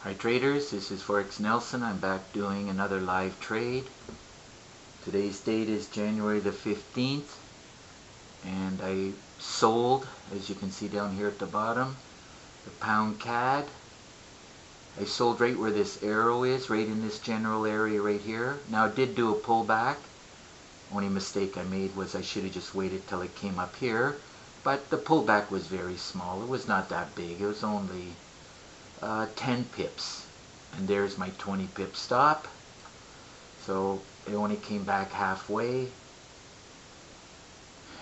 Hi traders, this is Forex Nelson. I'm back doing another live trade. Today's date is January the 15th and I sold, as you can see down here at the bottom, the pound CAD. I sold right where this arrow is, right in this general area right here. Now I did do a pullback. Only mistake I made was I should have just waited till it came up here, but the pullback was very small. It was not that big. It was only 10 pips, and there's my 20 pip stop. So it only came back halfway,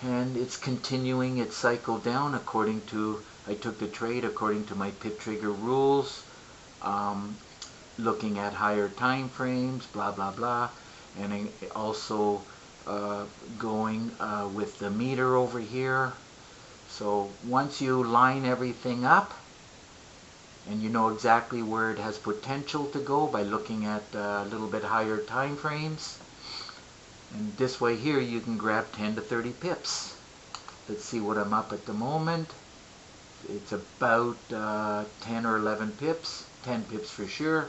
and it's continuing its cycle down according to, I took the trade according to my pip trigger rules, looking at higher time frames, blah blah blah, and also going with the meter over here. So once you line everything up and you know exactly where it has potential to go by looking at a little bit higher time frames, and this way here you can grab 10 to 30 pips. Let's see what I'm up at the moment. It's about 10 or 11 pips, 10 pips for sure,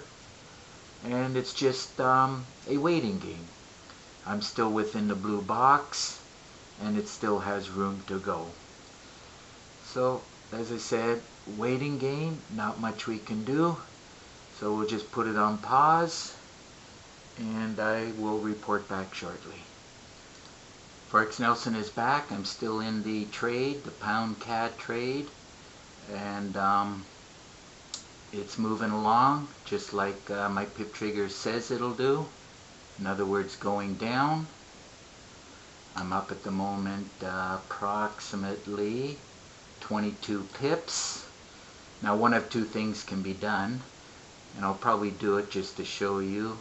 and it's just a waiting game. I'm still within the blue box and it still has room to go. So as I said, waiting game, not much we can do, so we'll just put it on pause and I will report back shortly. Forex Nelson is back. I'm still in the trade, the pound CAD trade, and it's moving along just like my pip trigger says it'll do. In other words, going down. I'm up at the moment approximately 22 pips. Now one of two things can be done, and I'll probably do it just to show you.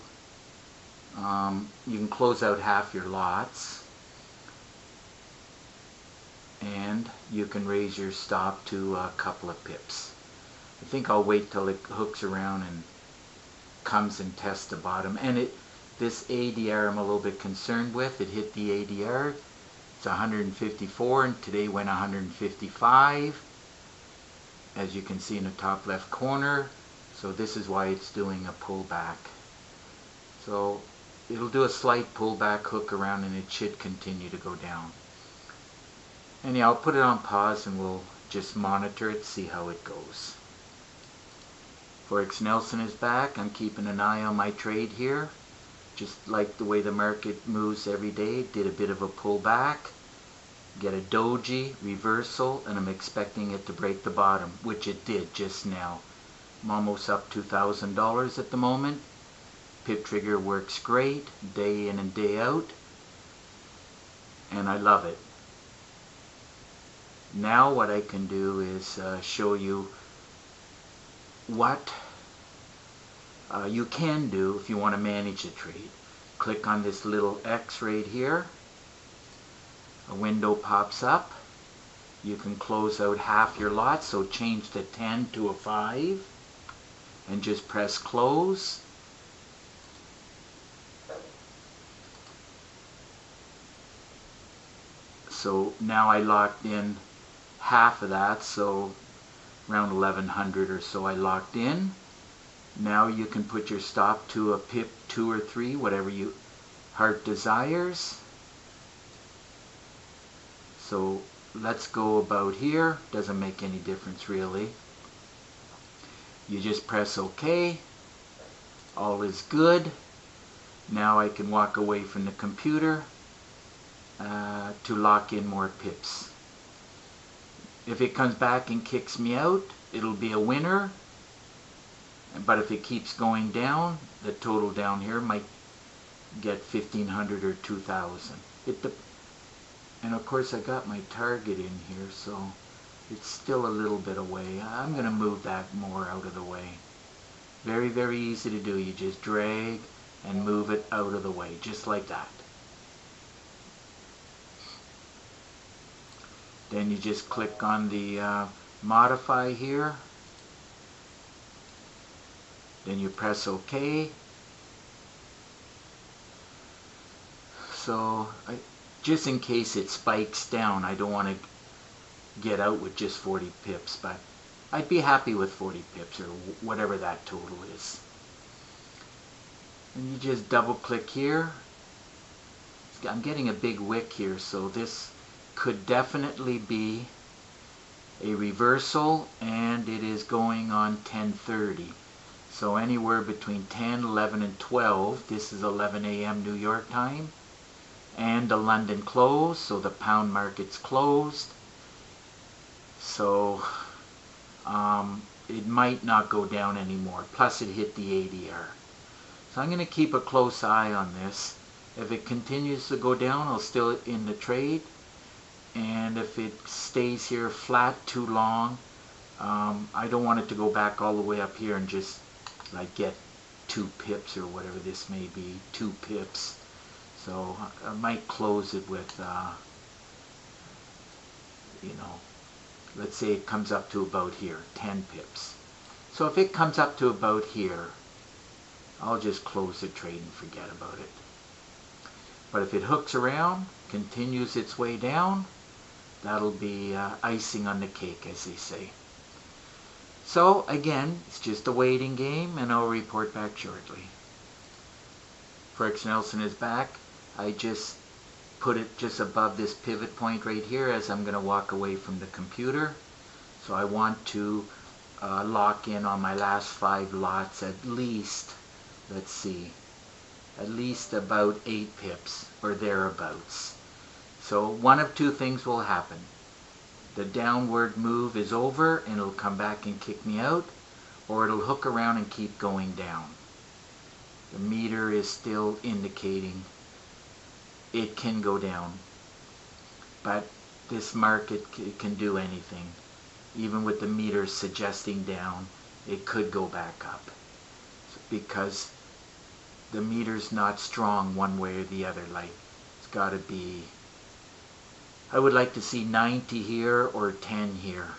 You can close out half your lots and you can raise your stop to a couple of pips. I think I'll wait till it hooks around and comes and tests the bottom. And this ADR I'm a little bit concerned with. It hit the ADR. It's 154 and today went 155, as you can see in the top left corner. So this is why it's doing a pullback. So it'll do a slight pullback, hook around, and it should continue to go down. Anyhow, I'll put it on pause and we'll just monitor it, see how it goes. Forex Nelson is back. I'm keeping an eye on my trade here. Just like the way the market moves every day. Did a bit of a pullback, get a doji reversal, and I'm expecting it to break the bottom, which it did just now. I'm almost up $2,000 at the moment. Pip trigger works great day in and day out, and I love it. Now what I can do is show you what you can do if you want to manage the trade. Click on this little X right here. A window pops up. You can close out half your lot, so change the 10 to a 5 and just press close. So now I locked in half of that, so around 1100 or so I locked in. Now you can put your stop to a pip, 2 or 3, whatever your heart desires. So let's go about here. Doesn't make any difference really. You just press OK. All is good. Now I can walk away from the computer to lock in more pips. If it comes back and kicks me out, it'll be a winner. But if it keeps going down, the total down here might get 1,500 or 2,000. And of course I got my target in here, so it's still a little bit away. I'm going to move that more out of the way. Very, very easy to do. You just drag and move it out of the way, just like that. Then you just click on the modify here. Then you press OK. So just in case it spikes down, I don't want to get out with just 40 pips, but I'd be happy with 40 pips or whatever that total is. And you just double click here. I'm getting a big wick here, so this could definitely be a reversal, and it is going on 10:30. So anywhere between 10, 11, and 12. This is 11 a.m. New York time. And the London close, so the pound market's closed. So it might not go down anymore. Plus it hit the ADR. So I'm going to keep a close eye on this. If it continues to go down, I'll still in the trade. And if it stays here flat too long, I don't want it to go back all the way up here and just like get 2 pips or whatever this may be, 2 pips. So I might close it with, let's say it comes up to about here, 10 pips. So if it comes up to about here, I'll just close the trade and forget about it. But if it hooks around, continues its way down, that'll be icing on the cake, as they say. So again, it's just a waiting game, and I'll report back shortly. Forex Nelson is back. I just put it just above this pivot point right here as I'm going to walk away from the computer. So I want to lock in on my last 5 lots at least, let's see, at least about 8 pips or thereabouts. So one of 2 things will happen. The downward move is over and it'll come back and kick me out, or it'll hook around and keep going down. The meter is still indicating it can go down, but this market can do anything. Even with the meter suggesting down, it could go back up because the meter's not strong one way or the other. Like, it's got to be, I would like to see 90 here or 10 here.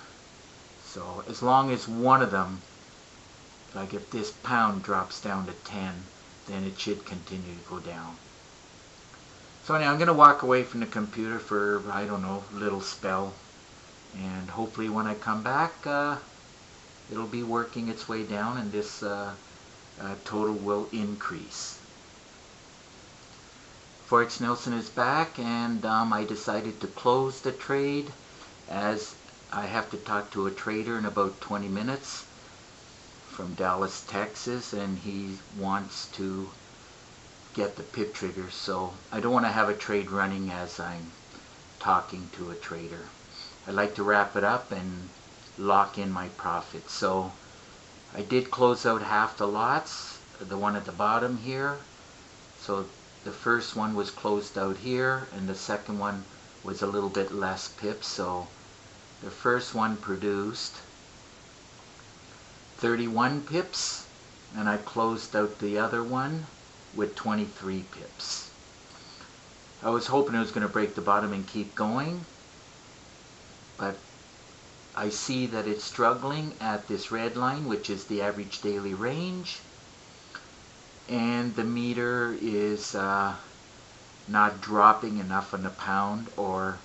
So as long as one of them, like if this pound drops down to 10, then it should continue to go down. So anyway, I'm going to walk away from the computer for, I don't know, a little spell. And hopefully when I come back, it'll be working its way down and this total will increase. Forex Nelson is back, and I decided to close the trade as I have to talk to a trader in about 20 minutes from Dallas, Texas, and he wants to get the pip trigger, so I don't want to have a trade running as I'm talking to a trader. I like to wrap it up and lock in my profit. So I did close out half the lots, the one at the bottom here. So the first one was closed out here, and the second one was a little bit less pips. So the first one produced 31 pips, and I closed out the other one with 23 pips. I was hoping it was going to break the bottom and keep going, but I see that it's struggling at this red line, which is the average daily range, and the meter is not dropping enough on the pound, or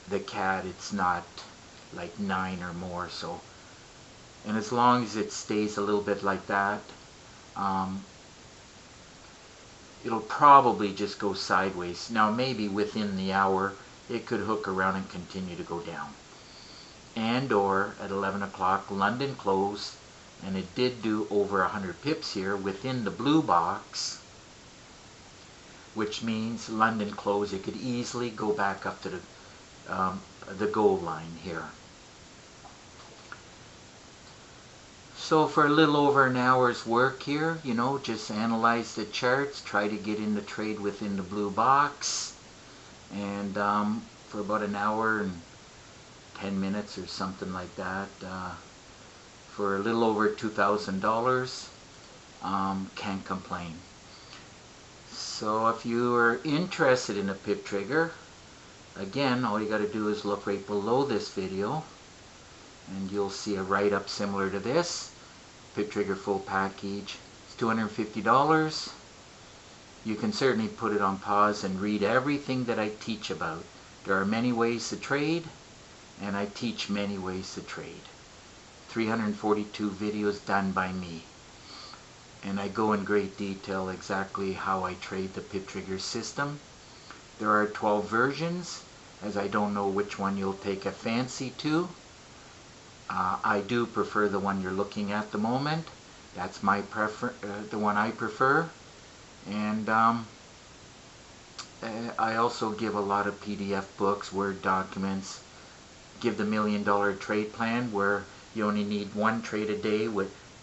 the CAD, it's not like 9 or more. So, and as long as it stays a little bit like that, it'll probably just go sideways. Now maybe within the hour it could hook around and continue to go down. And or at 11 o'clock London closed, and it did do over 100 pips here within the blue box, which means London close, it could easily go back up to the goal line here. So for a little over an hour's work here, you know, just analyze the charts, try to get in the trade within the blue box, and for about an hour and 10 minutes or something like that, for a little over $2,000, can't complain. So if you are interested in a pip trigger, again, all you got to do is look right below this video, and you'll see a write-up similar to this. Pip trigger full package. It's $250. You can certainly put it on pause and read everything that I teach about. There are many ways to trade, and I teach many ways to trade. 342 videos done by me. And I go in great detail exactly how I trade the pip trigger system. There are 12 versions, as I don't know which one you'll take a fancy to. I do prefer the one you're looking at the moment. That's my the one I prefer. And I also give a lot of PDF books, Word documents. Give the $1 Million Trade Plan, where you only need one trade a day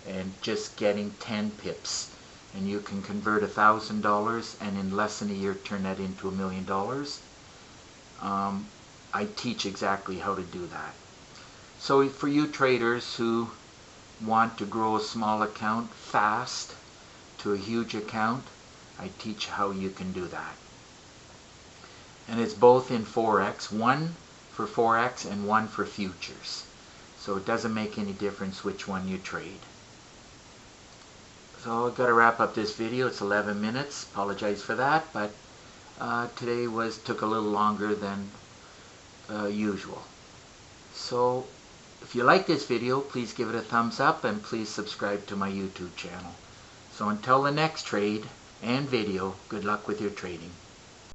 and just getting 10 pips. And you can convert $1,000 and in less than a year turn that into $1 million. I teach exactly how to do that. So for you traders who want to grow a small account fast to a huge account, I teach how you can do that. And it's both in Forex, one for Forex and one for futures. So it doesn't make any difference which one you trade. So I've got to wrap up this video. It's 11 minutes. Apologize for that, but today took a little longer than usual. So if you like this video, please give it a thumbs up and please subscribe to my YouTube channel. So until the next trade and video, good luck with your trading.